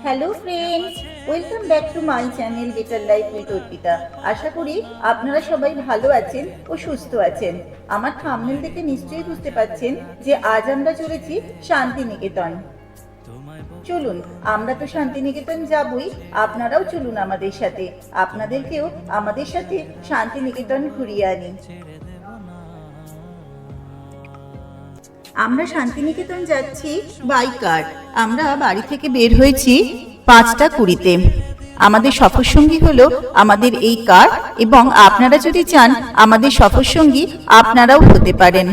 Hello friends, welcome back to my channel better life with Arpita. আশা করি আপনারা সবাই ভালো আছেন ও সুস্থ আছেন। আমার থাম্বনেল দেখে নিশ্চয়ই বুঝতে পারছেন যে আজ আমরা চলেছি শান্তিনিকেতন। চলুন, আমরা তো শান্তিনিকেতন যাবই, আপনারাও চলুন আমাদের সাথে, আপনাদেরকেও আমাদের সাথে শান্তিনিকেতন ঘুরিয়ে আনি। আমরা শান্তিনিকেতন যাচ্ছি বাই কার। আমরা বাড়ি থেকে বের হয়েছি 5:20-তে। আমাদের সফরসঙ্গী হলো আমাদের এই কার, এবং আপনারা যদি চান আমাদের সফরসঙ্গী আপনারাও হতে পারেন।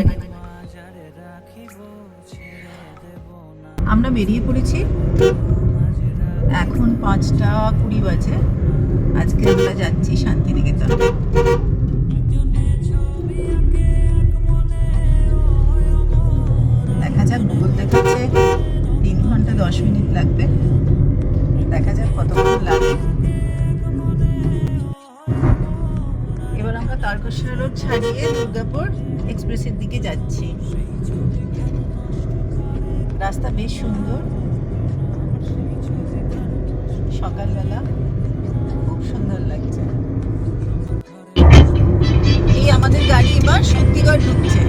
আমরা বেরিয়ে পড়েছি, এখন 5:20 বাজে। আজকে আমরা যাচ্ছি শান্তিনিকেতন। দেখা যাক, গুগল দেখাচ্ছে 3 ঘন্টা 10 মিনিট লাগবে। দেখা যাক কতক্ষণ লাগে। এবার আমরা তারকেশ্বর রোড ছাড়িয়ে দুর্গাপুর এক্সপ্রেসের দিকে যাচ্ছি। রাস্তা বেশ সুন্দর, সকালবেলা খুব সুন্দর লাগছে। এই আমাদের গাড়ি এবার শক্তিগড় ঢুকছে।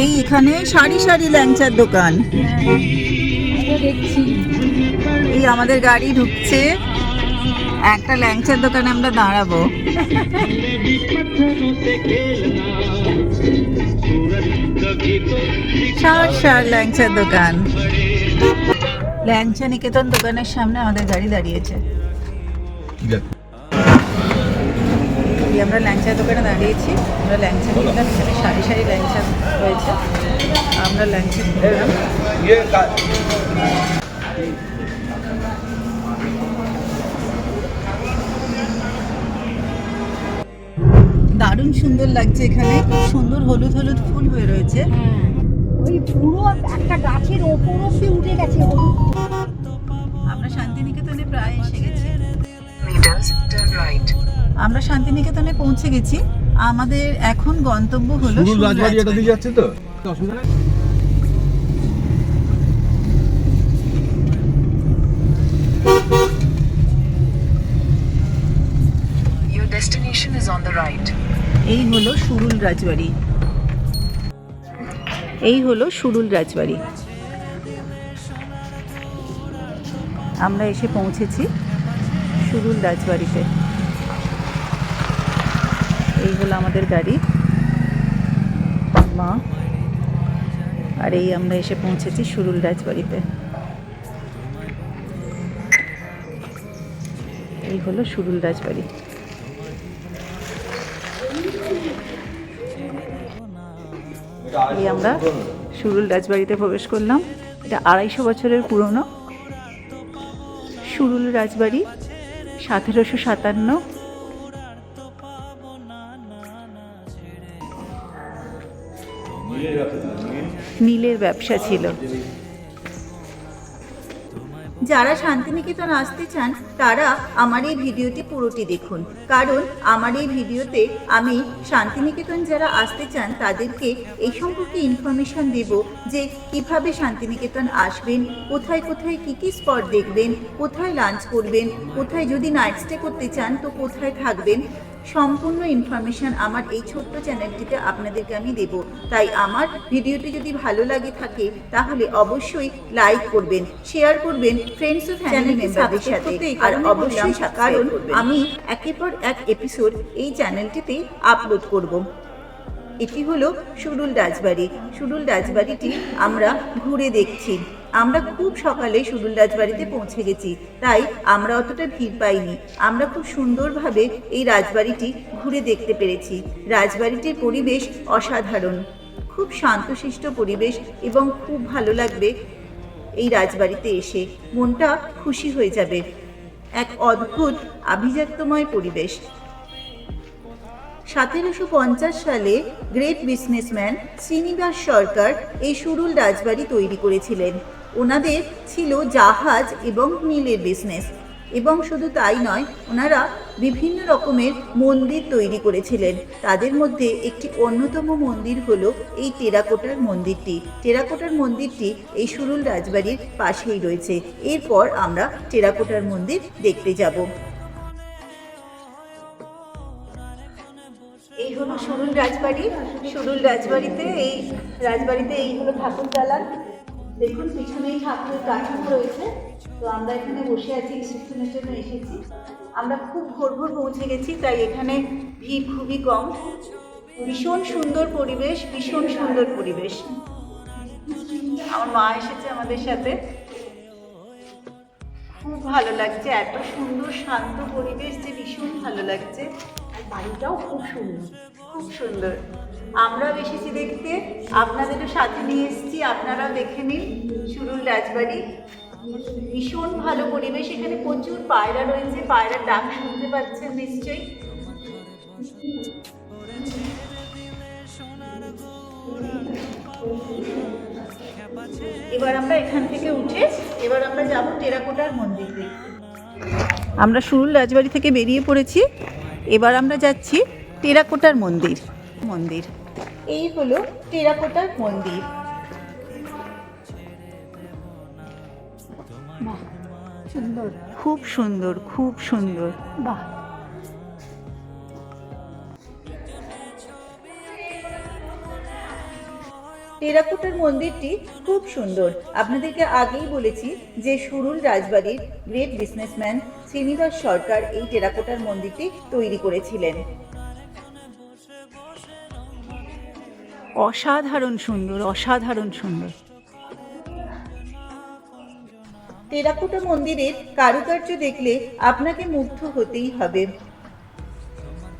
এই এখানে সারি সারি ল্যাংচার দোকান দেখছি। এই আমাদের গাড়ি ঢুকছে, একটা ল্যাংচার দোকানে আমরা দাঁড়াবো। সার ল্যাংচার দোকান। ল্যাংচা নিকেতন দোকানের সামনে আমাদের গাড়ি দাঁড়িয়েছে। আমরা ল্যাংচা দোকানে দাঁড়িয়েছি। আমরা ল্যাংচা নিলাম, এখানে সারি সারি ল্যাংচা রয়েছে। আমরা ল্যাংচা নিলাম। দারুণ সুন্দর লাগছে এখানে, খুব সুন্দর হলুদ হলুদ ফুল হয়ে রয়েছে। ওই পুরো একটা গাছের ওপর অব্দি উঠে গেছে হলুদ। আমরা শান্তিনিকেতনে প্রায় এসে গেছি। আমরা শান্তিনিকেতনে পৌঁছে গেছি। আমাদের এখন গন্তব্য হলো সুরুল রাজবাড়ি। এটা দিয়ে যাচ্ছে তো, অসুবিধা নেই। Your destination is on the right. এই হলো সুরুল রাজবাড়ি। এই হলো সুরুল রাজবাড়ি। আমরা এসে পৌঁছেছি সুরুল রাজবাড়িতে। এই হলো আমাদের গাড়ি, মা। আর এই আমরা এসে পৌঁছেছি সুরুল রাজবাড়িতে। এই হলো সুরুল রাজবাড়ি। এই আমরা সুরুল রাজবাড়িতে প্রবেশ করলাম। এটা 250 বছরের পুরনো সুরুল রাজবাড়ি, 1757। নীলের ব্যবসা ছিল। যারা শান্তিনিকেতন আসতে চান তারা আমার এই ভিডিওটি পুরোটি দেখুন, কারণ আমার এই ভিডিওতে আমি শান্তিনিকেতন যারা আসতে চান তাদেরকে এই সম্পর্কে ইনফরমেশন দেব যে কিভাবে শান্তিনিকেতন আসবেন, কোথায় কোথায় কী কী স্পট দেখবেন, কোথায় লাঞ্চ করবেন, কোথায় যদি নাইট স্টে করতে চান তো কোথায় থাকবেন। সম্পূর্ণ ইনফরমেশন আমার এই ছোট্ট চ্যানেলটিতে আপনাদেরকে আমি দেব। তাই আমার ভিডিওটি যদি ভালো লাগে থাকে তাহলে অবশ্যই লাইক করবেন, শেয়ার করবেন ফ্রেন্ডস ও ফ্যামিলি মেম্বারদের সাথে। আর অবশ্যই, কারণ আমি একের পর এক এপিসোড এই চ্যানেলটিতে আপলোড করব। এটি হলো সুরুল রাজবাড়ি। সুরুল রাজবাড়িটি আমরা ঘুরে দেখছি। আমরা খুব সকালে সুরুল রাজবাড়িতে পৌঁছে গেছি, তাই আমরা অতটা ভিড় পাইনি। আমরা খুব সুন্দরভাবে এই রাজবাড়িটি ঘুরে দেখতে পেরেছি। রাজবাড়িটির পরিবেশ অসাধারণ, খুব শান্তশিষ্ট পরিবেশ, এবং খুব ভালো লাগবে এই রাজবাড়িতে এসে। মনটা খুশি হয়ে যাবে। এক অদ্ভুত আভিজাত্যময় পরিবেশ। 1750 সালে গ্রেট বিজনেসম্যান শ্রীনিবাস সরকার এই সুরুল রাজবাড়ি তৈরি করেছিলেন। ওনাদের ছিল জাহাজ এবং নীলের বিজনেস। এবং শুধু তাই নয়, ওনারা বিভিন্ন রকমের মন্দির তৈরি করেছিলেন। তাদের মধ্যে একটি অন্যতম মন্দির হলো এই টেরাকোটার মন্দিরটি। টেরাকোটার মন্দিরটি এই সুরুল রাজবাড়ির পাশেই রয়েছে। এরপর আমরা টেরাকোটার মন্দির দেখতে যাব। এই হলো সুরুল রাজবাড়ি। সুরুল রাজবাড়িতে এই হলো ঠাকুর দালান। দেখুন পিছনেই ঠাকুরের কাঠামো রয়েছে। তো আমরা এখানে বসে আছি, রিসেপশনের জন্য এসেছি। আমরা খুব ভোর পৌঁছে গেছি, তাই এখানে ভিড় খুবই কম। ভীষণ সুন্দর পরিবেশ, ভীষণ সুন্দর পরিবেশ। আমার মা এসেছে আমাদের সাথে। খুব ভালো লাগছে, এত সুন্দর শান্ত পরিবেশ যে ভীষণ ভালো লাগছে। আর বাড়িটাও খুব সুন্দর। খুব সুন্দর। আমরাও এসেছি দেখতে, আপনাদেরও সাথে নিয়ে এসেছি, আপনারাও দেখে নিন সুরুল রাজবাড়ি। ভীষণ ভালো পরিবেশ। এখানে প্রচুর পায়রা রয়েছে, পায়রার ডাক শুনতে পাচ্ছেন নিশ্চয়ই। এবার আমরা এখান থেকে উঠে এবার আমরা যাব টেরাকোটার মন্দির দেখতে। আমরা সুরুল রাজবাড়ি থেকে বেরিয়ে পড়েছি। এবার আমরা যাচ্ছি টেরাকোটার মন্দির। এই হলো টেরাকোটার মন্দির। বাহ, সুন্দর। খুব সুন্দর, খুব সুন্দর। বাহ, টেরাকোটার মন্দিরটি খুব সুন্দর। আপনাদেরকে আগেই বলেছি যে সুরুল রাজবাড়ির গ্রেট বিজনেসম্যান শ্রীনিবাস সরকার এই টেরাকোটার মন্দিরটি তৈরি করেছিলেন। অসাধারণ সুন্দর, অসাধারণ সুন্দর। টেরাকোটা মন্দিরের কারুকার্য দেখলে আপনাকে মুগ্ধ হতেই হবে।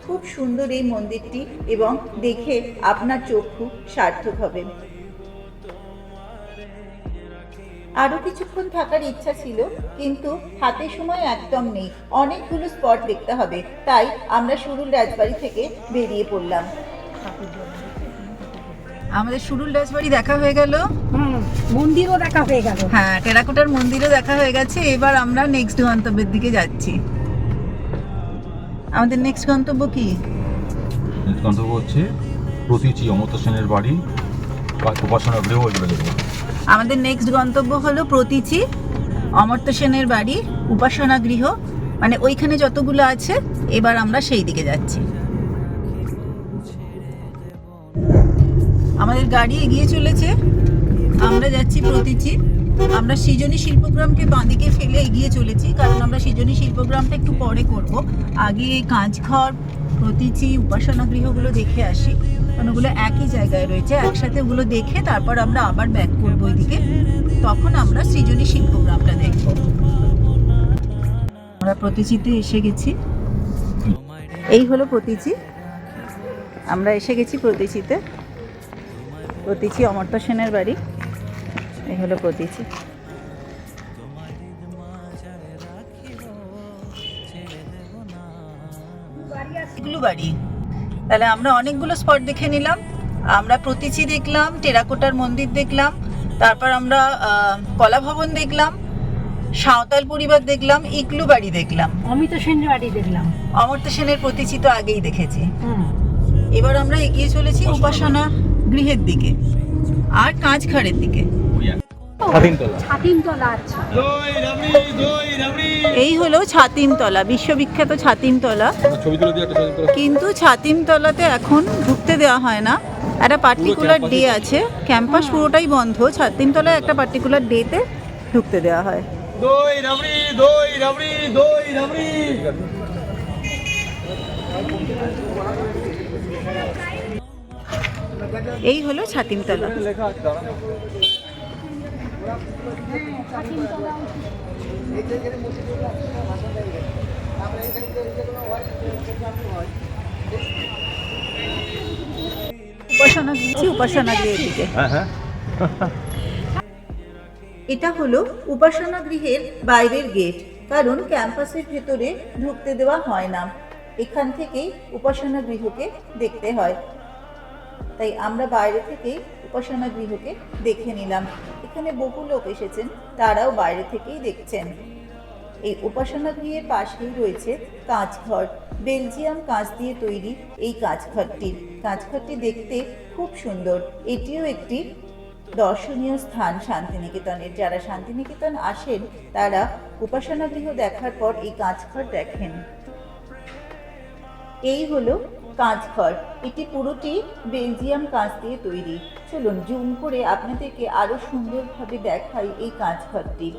খুব সুন্দর এই মন্দিরটি এবং দেখে আপনার চক্ষু সার্থক হবে। আরও কিছুক্ষণ থাকার ইচ্ছা ছিল, কিন্তু হাতে সময় একদম নেই। অনেকগুলো স্পট দেখতে হবে, তাই আমরা সুরুল রাজবাড়ি থেকে বেরিয়ে পড়লাম। আমাদের সুরুল রাজবাড়ি দেখা হয়ে গেল। মন্দিরও দেখা হয়ে গেল। হ্যাঁ, টেরাকোটার মন্দিরও দেখা হয়ে গেছে। এবার আমরা নেক্সট গন্তব্যের দিকে যাচ্ছি। আমাদের নেক্সট গন্তব্য কি? গন্তব্য হচ্ছে প্রতীচি অমর্ত্য সেনের বাড়ি বা উপাসনা গৃহ। আমাদের নেক্সট গন্তব্য হলো প্রতীচি অমর্ত্য সেনের বাড়ি উপাসনা গৃহ, মানে ওইখানে যতগুলো আছে। এবার আমরা সেই দিকে যাচ্ছি। আমাদের গাড়ি এগিয়ে চলেছে, আমরা যাচ্ছি প্রতীচি। আমরা সৃজনী শিল্পগ্রামকে বাঁদিকে ফেলে এগিয়ে চলেছি, কারণ আমরা সৃজনী শিল্পগ্রামটা একটু পরে করব। আগে এই কাঁচঘর, প্রতীচি, উপাসনা গৃহগুলো দেখে আসি, কারণ ওগুলো একই জায়গায় রয়েছে। একসাথে ওগুলো দেখে তারপর আমরা আবার ব্যাক করবো ওইদিকে, তখন আমরা সৃজনী শিল্পগ্রামটা দেখব। আমরা প্রতীচিতে এসে গেছি। এই হলো প্রতীচি। আমরা এসে গেছি প্রতীচিতে। প্রতীচি অমর্ত্য সেনের বাড়ি। এই হলো প্রতীচি। এগুলো বাড়ি। তাহলে আমরা অনেকগুলো স্পট দেখে নিলাম। আমরা প্রতীচি দেখলাম, টেরাকোটার মন্দির দেখলাম, তারপর আমরা কলা ভবন দেখলাম, সাঁওতাল পরিবার দেখলাম, ইগলু বাড়ি দেখলাম, অমিত সেনের বাড়ি দেখলাম। অমর্ত্য সেনের প্রতীচি তো আগেই দেখেছি। এবার আমরা এগিয়ে চলেছি উপাসনা গৃহের দিকে আর কাঁচঘরের দিকে। ছাতিমতলা আছে। এই হলো ছাতিমতলা, বিশ্ববিখ্যাত ছাতিমতলা। কিন্তু ছাতিমতলাতে এখন ঢুকতে দেওয়া হয় না, একটা পার্টিকুলার ডে আছে। ক্যাম্পাস পুরোটাই বন্ধ, ছাতিমতলায় একটা পার্টিকুলার ডেতে ঢুকতে দেওয়া হয়। এই হলো ছাতিমতলা। উপাসনা গৃহের দিকে। এটা হলো উপাসনা গৃহের বাইরের গেট, কারণ ক্যাম্পাসের ভেতরে ঢুকতে দেওয়া হয় না। এখান থেকেই উপাসনা গৃহকে দেখতে হয়, তাই আমরা বাইরে থেকেই উপাসনা গৃহকে দেখে নিলাম। এখানে বহু লোক এসেছেন, তারাও বাইরে থেকেই দেখছেন। এই উপাসনা গৃহের পাশেই রয়েছে কাঁচঘর। বেলজিয়াম কাঁচ দিয়ে তৈরি এই কাঁচঘরটি দেখতে খুব সুন্দর। এটিও একটি দর্শনীয় স্থান শান্তিনিকেতনের। যারা শান্তিনিকেতন আসেন তারা উপাসনা গৃহ দেখার পর এই কাঁচঘর দেখেন। এই হলো কাঁচঘর। এটি পুরোটি বেলজিয়াম কাঁচ দিয়ে তৈরি। চলুন জুম করে আপনাদেরকে আরো সুন্দরভাবে দেখাই এই কাঁচঘরটি।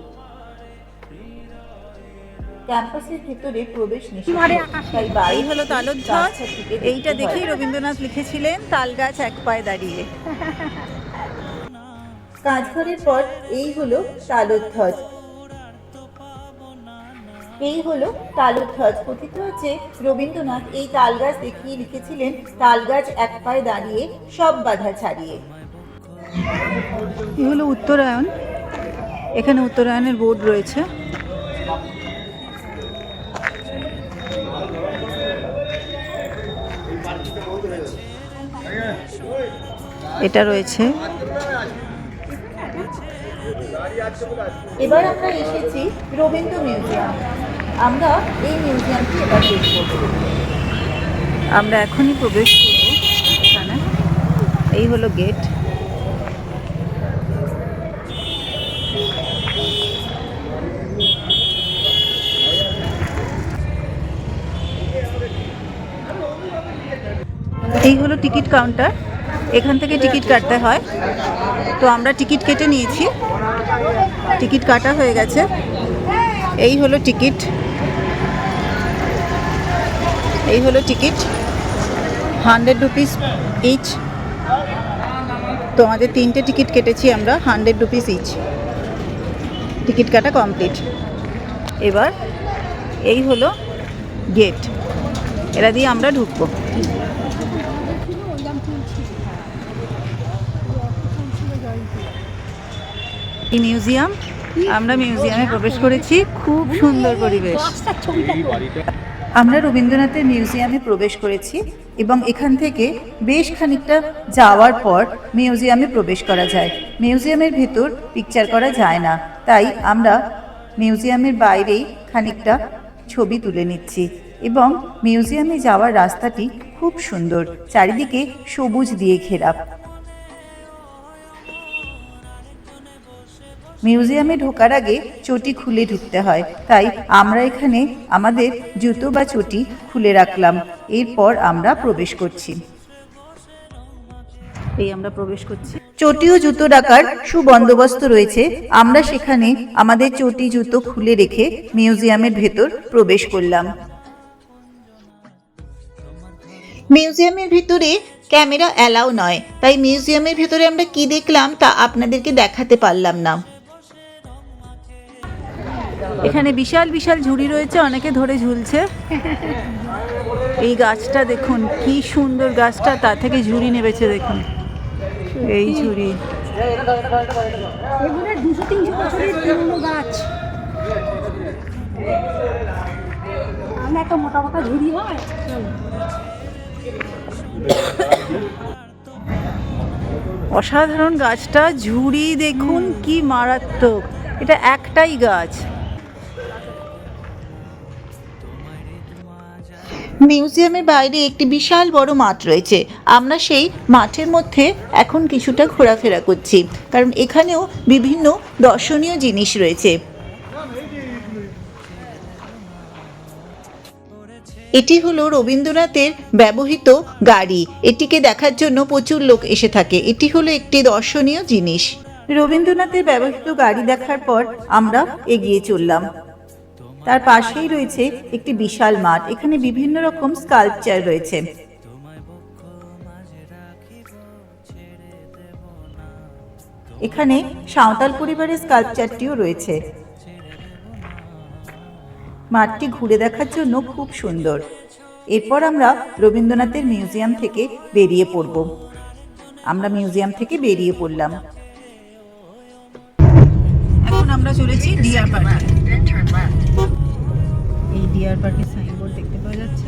ক্যাম্পাসের ভেতরে প্রবেশ নিষেধ, তাই এই হলো তালধ্বজ। এইটা দেখেই রবীন্দ্রনাথ লিখেছিলেন তাল গাছ এক পায়ে দাঁড়িয়ে। কাঁচঘরের পর এই হলো তালধ্বজ। এই হলো তালধ্বজ। কথিত আছে রবীন্দ্রনাথ এই তাল গাছ দেখিয়ে লিখেছিলেন তাল গাছ এক পায়ে দাঁড়িয়ে সব বাধা ছাড়িয়ে। এই হলো উত্তরায়ণ। এখানে উত্তরায়ণের বোর্ড রয়েছে। এটা রয়েছে। এবার আমরা এসেছি রবীন্দ্র মিউজিয়াম। আমরা এই মিউজিয়ামটি এবার দেখব। আমরা এখনই প্রবেশ করব এখানে। এই হলো গেট। এই হলো টিকিট কাউন্টার। এখান থেকে টিকিট কাটতে হয়। তো আমরা টিকিট কেটে নিয়েছি। টিকিট কাটা হয়ে গেছে। এই হলো টিকিট। এই হলো টিকিট, 100 রুপিস ইচ। তো আমাদের 3টে টিকিট কেটেছি আমরা, 100 রুপিস ইচ। টিকিট কাটা কমপ্লিট। এবার এই হলো গেট, এরা দিয়ে আমরা ঢুকবো। এই মিউজিয়াম, আমরা মিউজিয়ামে প্রবেশ করেছি। খুব সুন্দর পরিবেশ। আমরা রবীন্দ্রনাথের মিউজিয়ামে প্রবেশ করেছি এবং এখান থেকে বেশ খানিকটা যাওয়ার পর মিউজিয়ামে প্রবেশ করা যায়। মিউজিয়ামের ভেতর পিকচার করা যায় না, তাই আমরা মিউজিয়ামের বাইরেই খানিকটা ছবি তুলে নিচ্ছি। এবং মিউজিয়ামে যাওয়ার রাস্তাটি খুব সুন্দর, চারিদিকে সবুজ দিয়ে ঘেরা। মিউজিয়ামে ঢোকার আগে চটি খুলে ঢুকতে হয়, তাই আমরা এখানে আমাদের জুতো বা চটি খুলে রাখলাম। এরপর আমরা প্রবেশ করছি। এই আমরা প্রবেশ করছি। চটি ও জুতো রাখার সুবন্দোবস্ত রয়েছে। আমরা সেখানে আমাদের চটি জুতো খুলে রেখে মিউজিয়ামের ভেতর প্রবেশ করলাম। মিউজিয়ামের ভিতরে ক্যামেরা অ্যালাউ নয়, তাই মিউজিয়ামের ভেতরে আমরা কি দেখলাম তা আপনাদেরকে দেখাতে পারলাম না। এখানে বিশাল বিশাল ঝুড়ি রয়েছে, অনেকে ধরে ঝুলছে। এই গাছটা দেখুন কি সুন্দর গাছটা, তা থেকে ঝুড়ি নেবেছে দেখুন। এই ঝুড়ি এগুলো 200-300 বছরের পুরনো গাছ। আমরা একটা মোটা মোটা ঝুড়ি হয়। অসাধারণ গাছটা, ঝুড়ি দেখুন কি মারাত্মক। এটা একটাই গাছ। মিউজিয়ামের বাইরে একটি বিশাল বড় মাঠ রয়েছে। আমরা সেই মাঠের মধ্যে এখন কিছুটা ঘোরাফেরা করছি, কারণ এখানেও বিভিন্ন দর্শনীয় জিনিস রয়েছে। এটি হলো রবীন্দ্রনাথের ব্যবহৃত গাড়ি। এটিকে দেখার জন্য প্রচুর লোক এসে থাকে। এটি হলো একটি দর্শনীয় জিনিস। রবীন্দ্রনাথের ব্যবহৃত গাড়ি দেখার পর আমরা এগিয়ে চললাম। তার পাশেই রয়েছে একটি বিশাল মাঠ। এখানে বিভিন্ন রকম স্কাল্পচার রয়েছে। এখানে সাঁওতাল পরিবারের স্কাল্পচারটিও রয়েছে। মাঠটি ঘুরে দেখার জন্য খুব সুন্দর। এরপর আমরা রবীন্দ্রনাথের মিউজিয়াম থেকে বেরিয়ে পড়ব। আমরা মিউজিয়াম থেকে বেরিয়ে পড়লাম। এখন আমরা চলেছি ডিয়ার পার্কে। এই ডিয়ার পার্কের সাইনবোর্ড দেখতে পাওয়া যাচ্ছে।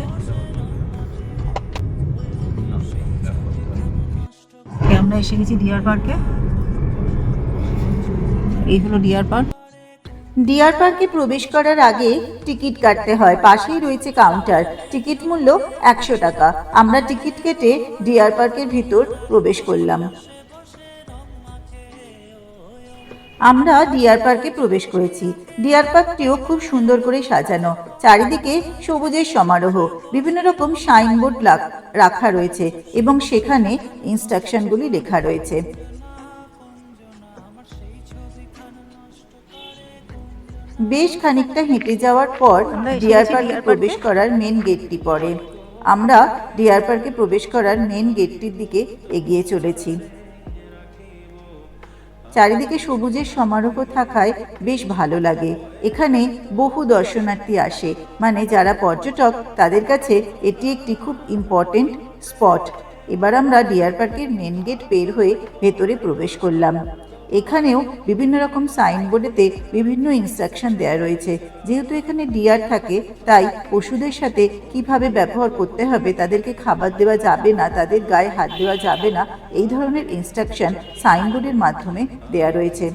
আমরা এসে গেছি ডিয়ার পার্কে। এই হলো ডিয়ার পার্ক। ডিয়ার পার্কে প্রবেশ করার আগে টিকিট কাটতে হয়। পাশেই রয়েছে কাউন্টার, টিকিট মূল্য 100 টাকা। আমরা টিকিট কেটে ডিয়ার পার্কের ভিতর প্রবেশ করলাম। আমরা ডিয়ার পার্কে প্রবেশ করেছি। ডিয়ার পার্কটিও খুব সুন্দর করে সাজানো, চারিদিকে সবুজের সমারোহ, বিভিন্ন রকম সাইনবোর্ড রাখা রয়েছে এবং সেখানে ইনস্ট্রাকশনগুলি লেখা রয়েছে। বেশ খানিকটা হেঁটে যাওয়ার পর ডিয়ার পার্কে প্রবেশ করার মেন গেটটি পড়ে। আমরা ডিয়ার পার্কে প্রবেশ করার মেন গেটটির দিকে এগিয়ে চলেছি। চারিদিকে সবুজের সমারোহ থাকায় বেশ ভালো লাগে। এখানে বহু দর্শনার্থী আসে, মানে যারা পর্যটক তাদের কাছে এটি একটি খুব ইম্পর্টেন্ট স্পট। এবার আমরা ডিয়ার পার্কের মেন গেট বের হয়ে ভেতরে প্রবেশ করলাম। এখানেও বিভিন্ন রকম সাইনবোর্ডেতে বিভিন্ন ইনস্ট্রাকশন দেওয়া রয়েছে। যেহেতু এখানে ডিয়ার থাকে, তাই পশুদের সাথে কিভাবে ব্যবহার করতে হবে, তাদেরকে খাবার দেওয়া যাবে না, তাদের গায়ে হাত দেওয়া যাবে না, এই ধরনের ইনস্ট্রাকশন সাইনবোর্ডের মাধ্যমে দেওয়া রয়েছে।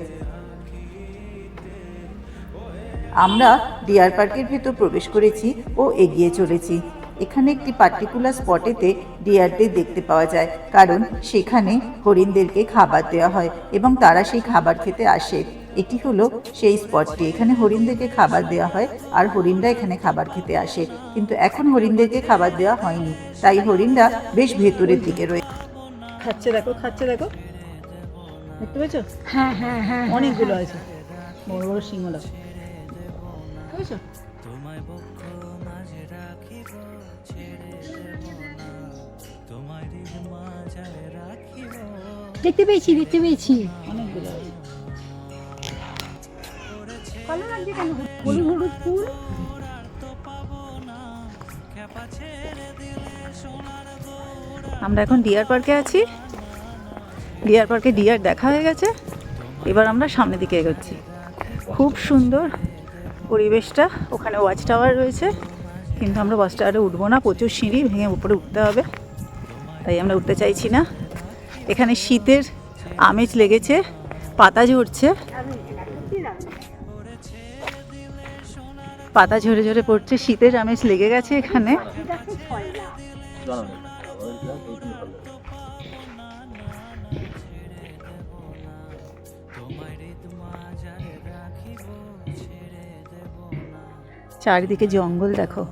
আমরা ডিয়ার পার্কের ভেতর প্রবেশ করেছি ও এগিয়ে চলেছি। এখানে একটি পার্টিকুলার স্পটেতে ডিয়ারদের দেখতে পাওয়া যায়, কারণ সেখানে হরিণদেরকে খাবার দেওয়া হয় এবং তারা সেই খাবার খেতে আসে। এটি হলো সেই স্পটটি। এখানে হরিণদেরকে খাবার দেওয়া হয় আর হরিণরা এখানে খাবার খেতে আসে, কিন্তু এখন হরিণদেরকে খাবার দেওয়া হয়নি, তাই হরিণরা বেশ ভেতরের দিকে রয়েছে। খাচ্ছে দেখো, খাচ্ছে দেখো, দেখতে পেয়েছো? হ্যাঁ হ্যাঁ হ্যাঁ, অনেকগুলো আছে, বড় বড় সিংহলা, বুঝেছো? দেখতে পেয়েছি দেখতে পেয়েছি। অনেকগুলো আছে। ভালো লাগছে কেন? হলুদ হলুদ ফুল। আমরা এখন ডিয়ার পার্কে আছি। ডিয়ার পার্কে ডিয়ার দেখা হয়ে গেছে, এবার আমরা সামনের দিকে এগোচ্ছি। খুব সুন্দর পরিবেশটা। ওখানে ওয়াচ টাওয়ার রয়েছে, কিন্তু আমরা ওয়াচ টাওয়ারে উঠবো না, প্রচুর সিঁড়ি ভেঙে উপরে উঠতে হবে, তাই আমরা উঠতে চাইছি না। এখানে শীতের আমেজ লেগেছে, পাতা ঝরছে, পাতা ঝরে ঝরে পড়ছে, শীতের আমেজ লেগে গেছে এখানে। চারিদিকে জঙ্গল দেখো।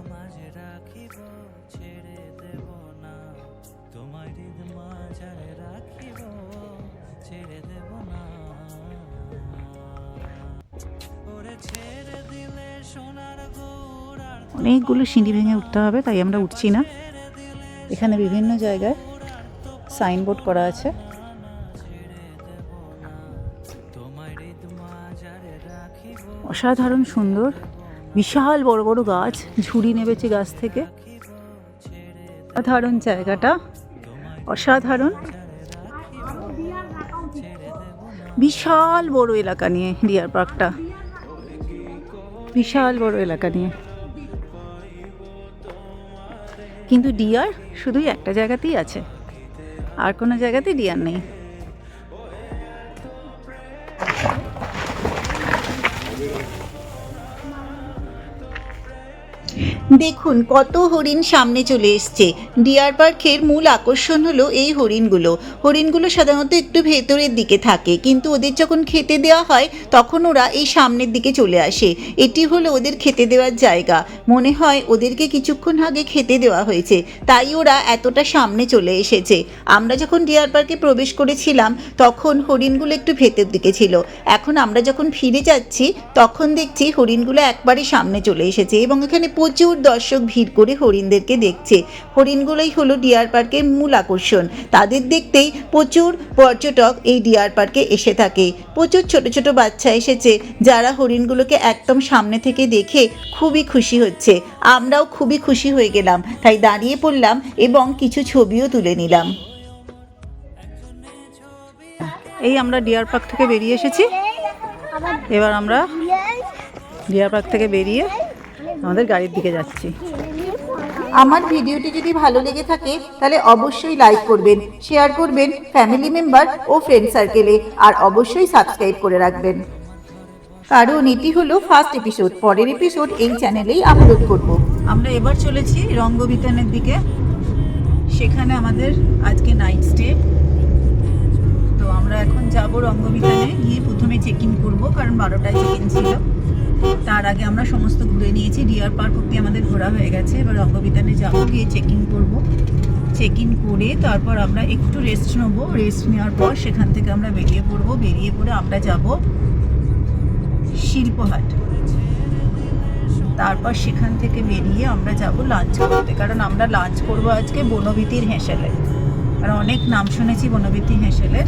অনেকগুলো সিঁড়ি ভেঙে উঠতে হবে, তাই আমরা উঠছি না। এখানে বিভিন্ন জায়গায় সাইনবোর্ড করা আছে। অসাধারণ সুন্দর, বিশাল বড় বড় গাছ, ঝুড়ি নেমেছে গাছ থেকে। অসাধারণ জায়গাটা, অসাধারণ। বিশাল বড় এলাকা নিয়ে ডিয়ার পার্কটা, বিশাল বড় এলাকা নিয়ে। কিন্তু ডিয়ার শুধুই একটা জায়গাতেই আছে, আর কোনো জায়গাতেই ডিয়ার নেই। দেখুন কত হরিণ সামনে চলে এসছে। ডিয়ার পার্কের মূল আকর্ষণ হলো এই হরিণগুলো। হরিণগুলো সাধারণত একটু ভেতরের দিকে থাকে, কিন্তু ওদের যখন খেতে দেওয়া হয় তখন ওরা এই সামনের দিকে চলে আসে। এটি হলো ওদের খেতে দেওয়ার জায়গা। মনে হয় ওদেরকে কিছুক্ষণ আগে খেতে দেওয়া হয়েছে, তাই ওরা এতটা সামনে চলে এসেছে। আমরা যখন ডিয়ার পার্কে প্রবেশ করেছিলাম তখন হরিণগুলো একটু ভেতর দিকে ছিল। এখন আমরা যখন ফিরে যাচ্ছি তখন দেখছি হরিণগুলো একবারে সামনে চলে এসেছে এবং এখানে প্রচুর দর্শক ভিড় করে হরিণদেরকে দেখছে। হরিণগুলোই হলো ডিয়ার পার্কের মূল আকর্ষণ। তাদের দেখতেই প্রচুর পর্যটক এই ডিয়ার পার্কে এসে থাকে। প্রচুর ছোট ছোট বাচ্চা এসেছে, যারা হরিণগুলোকে একদম সামনে থেকে দেখে খুবই খুশি হচ্ছে। আমরাও খুবই খুশি হয়ে গেলাম, তাই দাঁড়িয়ে পড়লাম এবং কিছু ছবিও তুলে নিলাম। এই আমরা ডিয়ার পার্ক থেকে বেরিয়ে এসেছি। এবার আমরা ডিয়ার পার্ক থেকে বেরিয়ে আমাদের গাড়ির দিকে যাচ্ছি। আমার ভিডিওটি যদি ভালো লেগে থাকে তাহলে অবশ্যই লাইক করবেন, শেয়ার করবেন ফ্যামিলি মেম্বার ও ফ্রেন্ড সার্কেলে, আর অবশ্যই সাবস্ক্রাইব করে রাখবেন। কারণ এটি হলো ফার্স্ট এপিসোড, পরের এপিসোড এই চ্যানেলেই আপলোড করব। আমরা এবার চলেছি রঙ্গবিতানের দিকে, সেখানে আমাদের আজকে নাইট স্টে। তো আমরা এখন যাব রঙ্গবিতানে, গিয়ে প্রথমে চেক ইন করবো, কারণ 12টায় চেক ইন ছিল। তার আগে আমরা সমস্ত ঘুরে নিয়েছি, ডিয়ার পার্ক অব্দি আমাদের ঘোরা হয়ে গেছে। এবার রঙ্গবিতানে যাবো, গিয়ে চেক ইন করবো। চেক ইন করে তারপর আমরা একটু রেস্ট নেবো, রেস্ট নেওয়ার পর সেখান থেকে আমরা বেরিয়ে পড়বো। বেরিয়ে পড়ে আমরা যাব শিল্পহাট। তারপর সেখান থেকে বেরিয়ে আমরা যাব লাঞ্চ করতে, কারণ আমরা লাঞ্চ করব আজকে বনবিতির হেঁসেলে। আর অনেক নাম শুনেছি বনবিতি হেঁসেলের,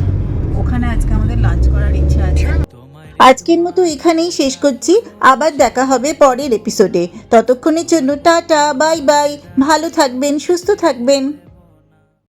ওখানে আজকে আমাদের লাঞ্চ করার ইচ্ছা আছে। আজকের মতো এখানেই শেষ করছি, আবার দেখা হবে পরের এপিসোডে। ততক্ষণের জন্য টাটা, বাই বাই, ভালো থাকবেন, সুস্থ থাকবেন।